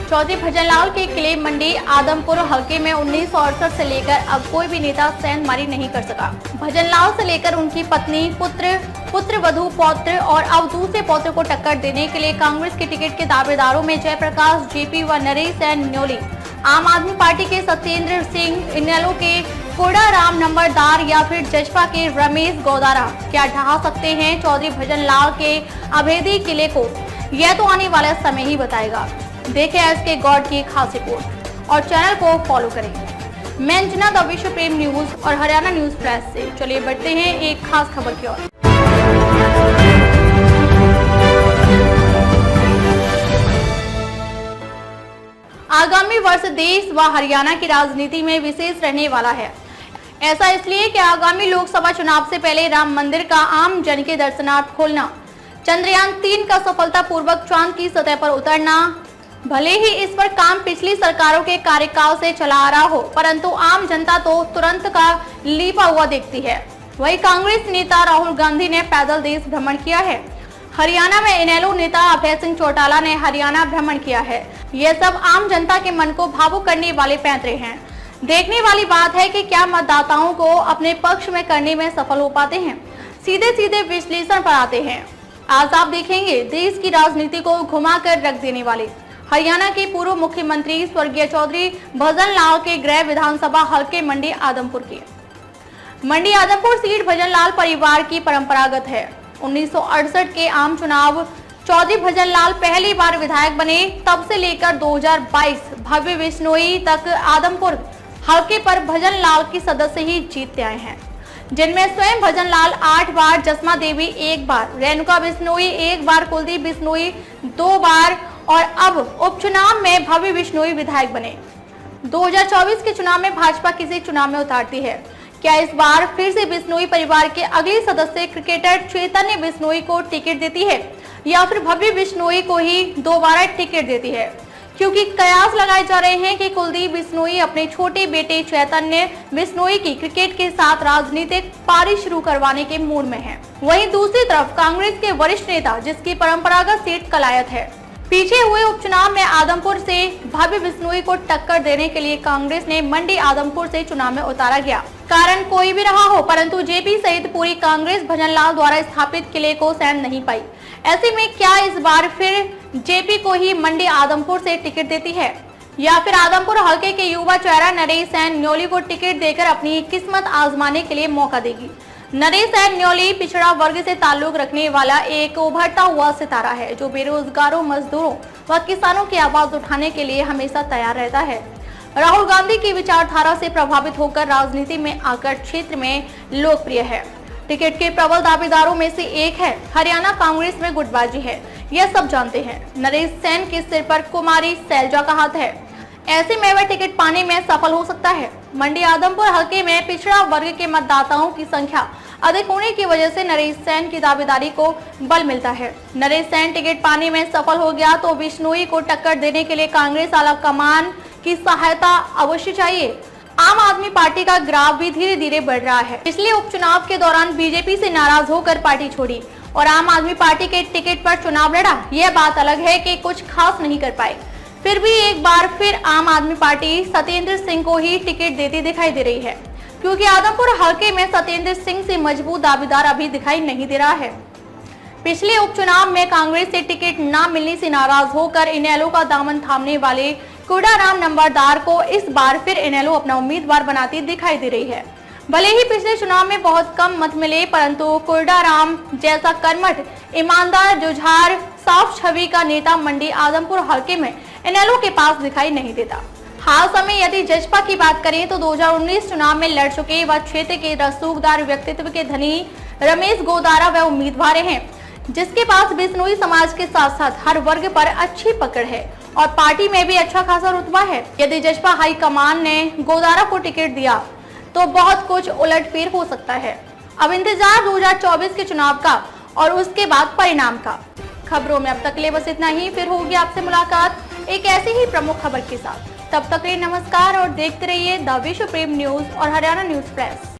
चौधरी भजनलाल के किले मंडी आदमपुर हलके में 1968 से लेकर अब कोई भी नेता सेंधमारी नहीं कर सका। भजनलाल से लेकर उनकी पत्नी, पुत्र वधू, पौत्र और अब दूसरे पौत्र को टक्कर देने के लिए कांग्रेस के टिकट के दावेदारों में जयप्रकाश जेपी व नरेश सैन न्योली, आम आदमी पार्टी के सत्येंद्र सिंह, इनेलो के कोडाराम नंबरदार या फिर जजपा के रमेश गोदारा क्या ढहा सकते हैं चौधरी भजनलाल के अभेदी किले को? यह तो आने वाला समय ही बताएगा। देखें एसके गॉड की खास रिपोर्ट और चैनल को फॉलो करें। मैं अंजना द विश्व प्रेम न्यूज और हरियाणा न्यूज प्रेस से। चलिए बढ़ते हैं एक खास खबर की ओर। आगामी वर्ष देश व हरियाणा की राजनीति में विशेष रहने वाला है। ऐसा इसलिए कि आगामी लोकसभा चुनाव से पहले राम मंदिर का आम जन के दर्शनार्थ खोलना, चंद्रयान 3 का सफलतापूर्वक चांद की सतह पर उतरना, भले ही इस पर काम पिछली सरकारों के कार्यकाल से चला आ रहा हो, परंतु आम जनता तो तुरंत का लीपा हुआ देखती है। वही कांग्रेस नेता राहुल गांधी ने पैदल देश भ्रमण किया है। हरियाणा में इनेलो नेता अभय सिंह चौटाला ने हरियाणा भ्रमण किया है। यह सब आम जनता के मन को भावुक करने वाले पैंतरे हैं। देखने वाली बात है कि क्या मतदाताओं को अपने पक्ष में करने में सफल हो पाते हैं। सीधे सीधे विश्लेषण पर आते हैं। आज आप देखेंगे देश की राजनीति को घुमाकर रख देने वाले हरियाणा के पूर्व मुख्यमंत्री स्वर्गीय चौधरी भजनलाल के गृह विधानसभा हलके मंडी आदमपुर की। मंडी आदमपुर सीट भजनलाल परिवार की परंपरागत है। 1968 के आम चुनाव चौधरी भजनलाल पहली बार विधायक बने, तब से लेकर 2022 भव्य बिश्नोई तक आदमपुर हलके पर भजनलाल की सदस्य ही जीतते आए हैं, जिनमें स्वयं भजनलाल 8 बार, जसमा देवी 1 बार, रेणुका बिश्नोई 1 बार, कुलदीप बिश्नोई 2 बार और अब उपचुनाव में भव्य बिश्नोई विधायक बने। 2024 के चुनाव में भाजपा किसे चुनाव में उतारती है? क्या इस बार फिर से बिश्नोई परिवार के अगले सदस्य क्रिकेटर चैतन्य बिश्नोई को टिकट देती है या फिर भव्य बिश्नोई को ही दोबारा टिकट देती है? क्योंकि कयास लगाए जा रहे हैं कि कुलदीप बिश्नोई अपने छोटे बेटे चैतन्य बिश्नोई की क्रिकेट के साथ राजनीतिक पारी शुरू करवाने के मूड में है। वहीं दूसरी तरफ कांग्रेस के वरिष्ठ नेता, जिसकी परंपरागत सीट कलायत है, पीछे हुए उपचुनाव में आदमपुर से भव्य बिश्नोई को टक्कर देने के लिए कांग्रेस ने मंडी आदमपुर से चुनाव में उतारा गया। कारण कोई भी रहा हो, परंतु जेपी सहित पूरी कांग्रेस भजनलाल द्वारा स्थापित किले को सहन नहीं पाई। ऐसे में क्या इस बार फिर जेपी को ही मंडी आदमपुर से टिकट देती है या फिर आदमपुर हलके के युवा चेहरा नरेश सैन न्योली को टिकट देकर अपनी किस्मत आजमाने के लिए मौका देगी? नरेश सैन न्योली पिछड़ा वर्ग से ताल्लुक रखने वाला एक उभरता हुआ सितारा है, जो बेरोजगारों, मजदूरों व किसानों की आवाज उठाने के लिए हमेशा तैयार रहता है। राहुल गांधी की विचारधारा से प्रभावित होकर राजनीति में आकर क्षेत्र में लोकप्रिय है। टिकट के प्रबल दावेदारों में से एक है। हरियाणा कांग्रेस में गुटबाजी है, यह सब जानते हैं। नरेश सैन के सिर पर कुमारी सैलजा का हाथ है, ऐसे में वह टिकट पाने में सफल हो सकता है। मंडी आदमपुर हलके में पिछड़ा वर्ग के मतदाताओं की संख्या अधिक होने की वजह से नरेश सैन की दावेदारी को बल मिलता है। नरेश सैन टिकट पाने में सफल हो गया तो बिश्नोई को टक्कर देने के लिए कांग्रेस आला कमान की सहायता अवश्य चाहिए। आम आदमी पार्टी का ग्राफ भी धीरे धीरे बढ़ रहा है। पिछले उपचुनाव के दौरान बीजेपी से नाराज होकर पार्टी छोड़ी और आम आदमी पार्टी के टिकट पर चुनाव लड़ा। यह बात अलग है कि कुछ खास नहीं कर पाए, फिर भी एक बार फिर आम आदमी पार्टी सत्येंद्र सिंह को ही टिकट देती दिखाई दे रही है, क्योंकि आदमपुर हलके में सत्येंद्र सिंह से मजबूत दावेदार अभी दिखाई नहीं दे रहा है। पिछले उपचुनाव में कांग्रेस से टिकट न मिलने से नाराज होकर इनेलो का दामन थामने वाले कोडाराम नंबरदार को इस बार फिर इनेलो अपना उम्मीदवार बनाती दिखाई दे रही है। भले ही पिछले चुनाव में बहुत कम मत मिले, परंतु कोडाराम जैसा कर्मठ, ईमानदार, जुझार, साफ छवि का नेता मंडी आदमपुर हलके में इनेलो के पास दिखाई नहीं देता। हाल समय यदि जजपा की बात करें तो 2019 चुनाव में लड़ चुके व क्षेत्र के रसूखदार व्यक्तित्व के धनी रमेश गोदारा व उम्मीदवार हैं, जिसके पास बिश्नोई समाज के साथ साथ हर वर्ग पर अच्छी पकड़ है और पार्टी में भी अच्छा खासा रुतबा है। यदि जजपा हाईकमान ने गोदारा को टिकट दिया तो बहुत कुछ उलटफेर हो सकता है। अब इंतजार 2024 के चुनाव का और उसके बाद परिणाम का। खबरों में अब तक ले बस इतना ही। फिर होगी आपसे मुलाकात एक ऐसी ही प्रमुख खबर के साथ। तब तक के लिए नमस्कार और देखते रहिए द विश्व प्रेम न्यूज और हरियाणा न्यूज प्रेस।